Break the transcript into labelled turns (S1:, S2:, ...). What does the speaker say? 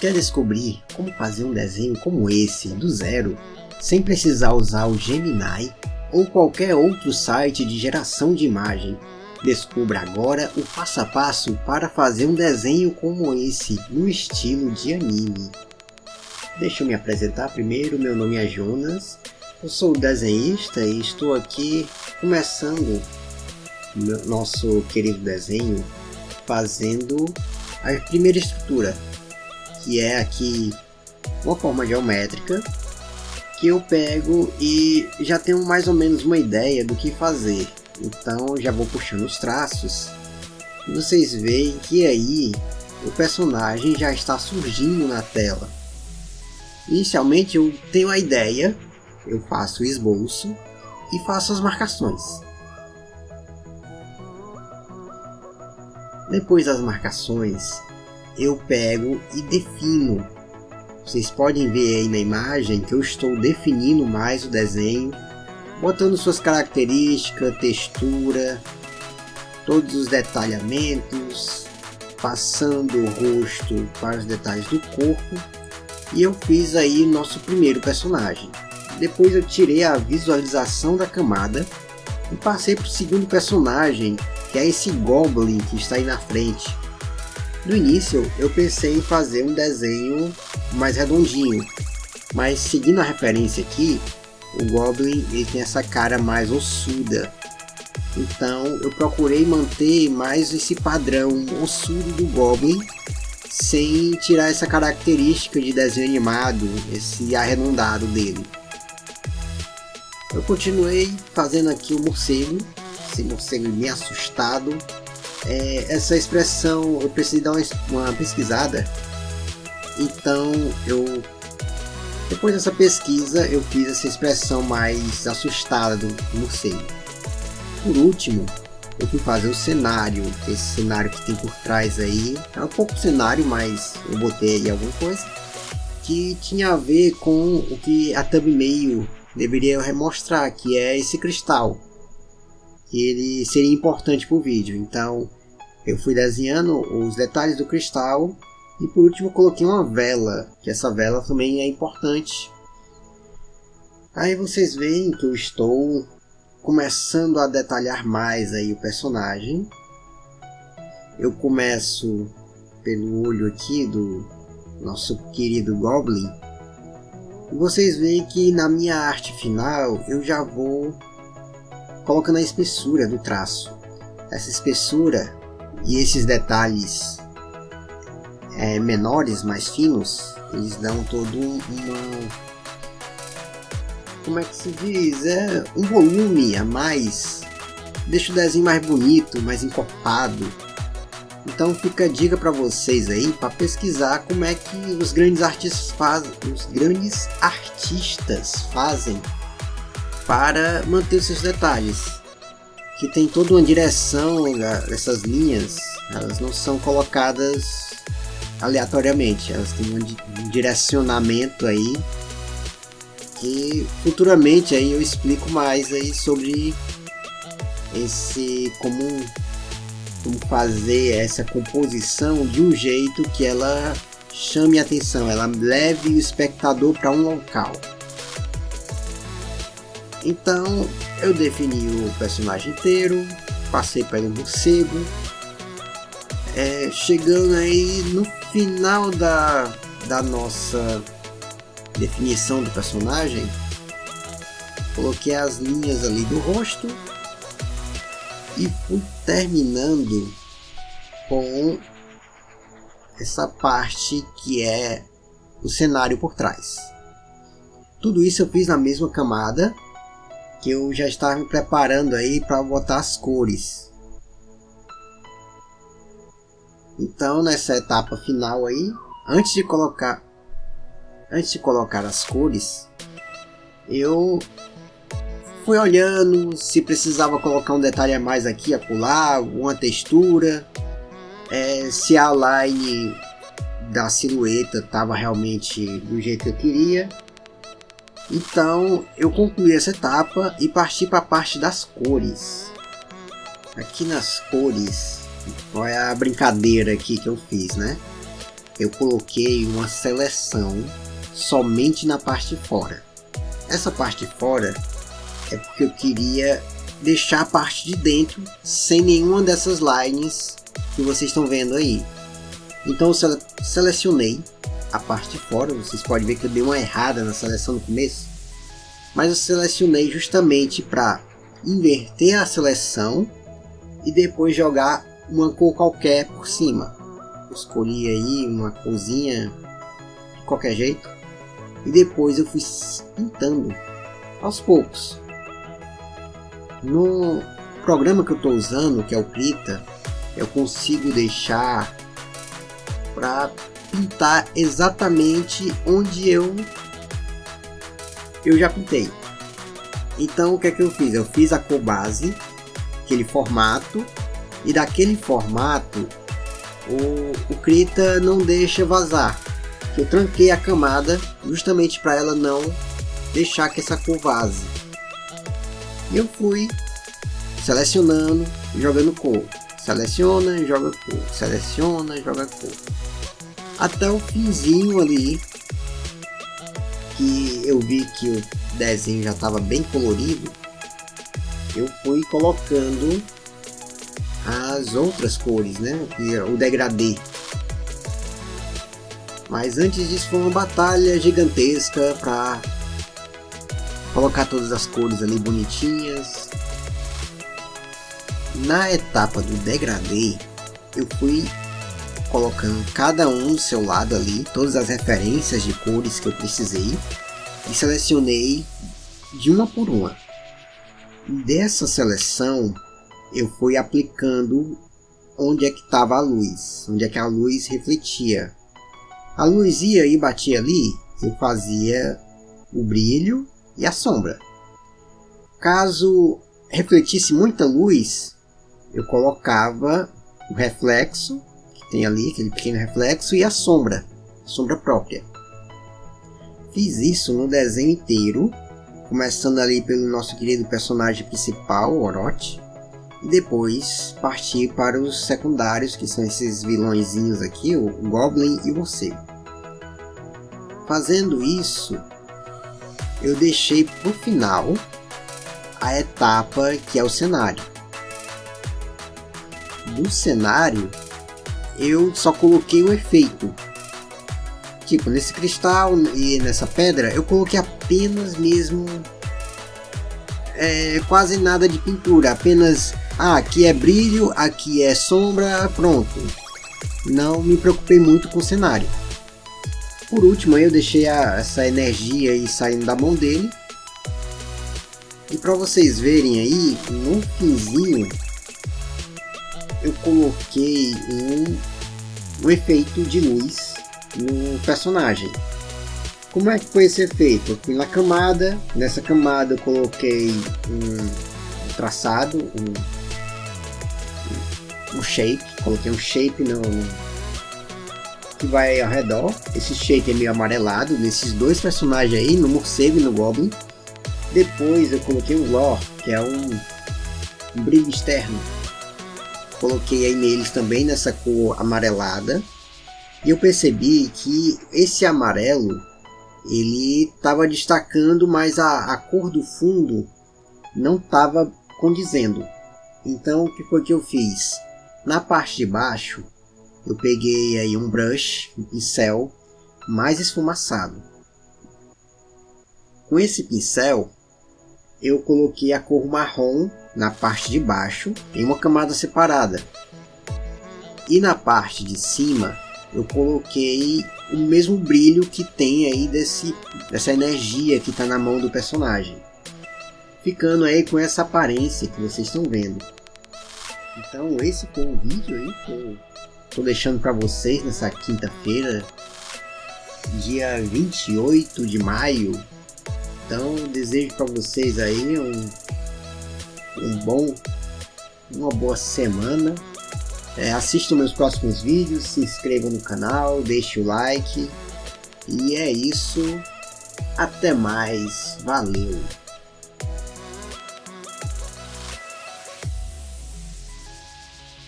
S1: Quer descobrir como fazer um desenho como esse, do zero, sem precisar usar o Gemini ou qualquer outro site de geração de imagem? Descubra agora o passo a passo para fazer um desenho como esse, no estilo de anime. Deixa eu me apresentar primeiro, meu nome é Jonas, eu sou desenhista e estou aqui começando nosso querido desenho fazendo a primeira estrutura, que é aqui uma forma geométrica que eu pego e já tenho mais ou menos uma ideia do que fazer. Então já vou puxando os traços e vocês veem que aí o personagem já está surgindo na tela. Inicialmente eu tenho a ideia, eu faço o esboço e faço as marcações. Depois das marcações eu pego e defino. Vocês podem ver aí na imagem que eu estou definindo mais o desenho, botando suas características, textura, todos os detalhamentos, passando o rosto para os detalhes do corpo. E eu fiz aí o nosso primeiro personagem. Depois eu tirei a visualização da camada e passei para o segundo personagem, que é esse Goblin que está aí na frente. No início eu pensei em fazer um desenho mais redondinho, mas seguindo a referência aqui, o Goblin ele tem essa cara mais ossuda. Então eu procurei manter mais esse padrão ossudo do Goblin, sem tirar essa característica de desenho animado, esse arredondado dele. Eu continuei fazendo aqui o morcego, esse morcego meio assustado. Essa expressão eu precisei dar uma pesquisada, então depois dessa pesquisa eu fiz essa expressão mais assustada do morcego. Por último, eu fui fazer o cenário, esse cenário que tem por trás aí, é um pouco cenário, mas eu botei aí alguma coisa que tinha a ver com o que a thumbnail deveria mostrar, que é esse cristal, que ele seria importante para o vídeo. Então eu fui desenhando os detalhes do cristal e por último eu coloquei uma vela, que essa vela também é importante. Aí vocês veem que eu estou começando a detalhar mais aí o personagem. Eu começo pelo olho aqui do nosso querido Goblin. E vocês veem que na minha arte final eu já vou colocando a espessura do traço. Essa espessura e esses detalhes menores, mais finos, eles dão todo como é que se diz? Um volume a mais, deixa o desenho mais bonito, mais encorpado. Então fica a dica para vocês aí, para pesquisar como é que os grandes artistas fazem para manter os seus detalhes, que tem toda uma direção. Essas linhas, elas não são colocadas aleatoriamente, elas têm um direcionamento aí, que futuramente aí eu explico mais aí sobre como fazer essa composição de um jeito que ela chame a atenção, ela leve o espectador para um local. Então eu defini o personagem inteiro, passei pelo morcego, chegando aí no final da nossa definição do personagem, coloquei as linhas ali do rosto e fui terminando com essa parte que é o cenário por trás. Tudo isso eu fiz na mesma camada, que eu já estava me preparando aí para botar as cores. Então nessa etapa final aí, antes de colocar as cores, eu fui olhando se precisava colocar um detalhe a mais aqui, acolá, alguma textura, se a line da silhueta estava realmente do jeito que eu queria. Então eu concluí essa etapa e parti para a parte das cores. Aqui nas cores, olha a brincadeira aqui que eu fiz, né? eu coloquei uma seleção somente na parte de fora. Essa parte de fora é porque eu queria deixar a parte de dentro sem nenhuma dessas lines que vocês estão vendo aí. Então eu selecionei a parte de fora. Vocês podem ver que eu dei uma errada na seleção no começo, mas eu selecionei justamente para inverter a seleção e depois jogar uma cor qualquer por cima. Eu escolhi aí uma corzinha de qualquer jeito e depois eu fui pintando aos poucos. No programa que eu estou usando, que é o Krita, eu consigo deixar para pintar exatamente onde eu já pintei. Então o que é que eu fiz? Eu fiz a cor base, aquele formato, e daquele formato o Krita não deixa vazar. Eu tranquei a camada justamente para ela não deixar que essa cor vaze. E eu fui selecionando e jogando cor. Seleciona e joga cor. Seleciona e joga cor. Até o finzinho ali, que eu vi que o desenho já estava bem colorido, eu fui colocando as outras cores, né? O degradê. Mas antes disso foi uma batalha gigantesca para colocar todas as cores ali bonitinhas. Na etapa do degradê, eu fui colocando cada um do seu lado ali, todas as referências de cores que eu precisei, e selecionei de uma por uma. Dessa seleção eu fui aplicando onde é que estava a luz, onde é que a luz refletia. A luz ia e batia ali, eu fazia o brilho e a sombra. Caso refletisse muita luz, eu colocava o reflexo, que tem ali aquele pequeno reflexo, e a sombra própria. Fiz isso no desenho inteiro, começando ali pelo nosso querido personagem principal, Orochi, e depois partir para os secundários, que são esses vilõezinhos aqui, o Goblin e o Morcego. Fazendo isso, eu deixei para o final a etapa que é o cenário. Do cenário, eu só coloquei o efeito. Tipo, nesse cristal e nessa pedra, eu coloquei apenas mesmo quase nada de pintura, apenas aqui é brilho, aqui é sombra, pronto. Não me preocupei muito com o cenário. Por último, eu deixei essa energia aí saindo da mão dele. E para vocês verem aí, no finzinho, eu coloquei um efeito de luz no personagem. Como é que foi esse efeito? Eu fui na camada, nessa camada eu coloquei um traçado, um shape, coloquei um shape que vai ao redor. Esse shape é meio amarelado nesses dois personagens aí, no morcego e no goblin. Depois eu coloquei um lore, que é um brilho externo. Coloquei aí neles também nessa cor amarelada. E eu percebi que esse amarelo ele estava destacando, mas a cor do fundo não estava condizendo. Então o que foi que eu fiz? Na parte de baixo eu peguei aí um brush, um pincel mais esfumaçado. Com esse pincel eu coloquei a cor marrom na parte de baixo em uma camada separada. E na parte de cima eu coloquei o mesmo brilho que tem aí dessa energia que está na mão do personagem, ficando aí com essa aparência que vocês estão vendo. Então esse foi o vídeo aí que eu estou deixando para vocês nessa quinta-feira, dia 28 de maio. Então desejo para vocês aí uma boa semana. Assistam meus próximos vídeos, se inscrevam no canal, deixe o like. E é isso. Até mais. Valeu!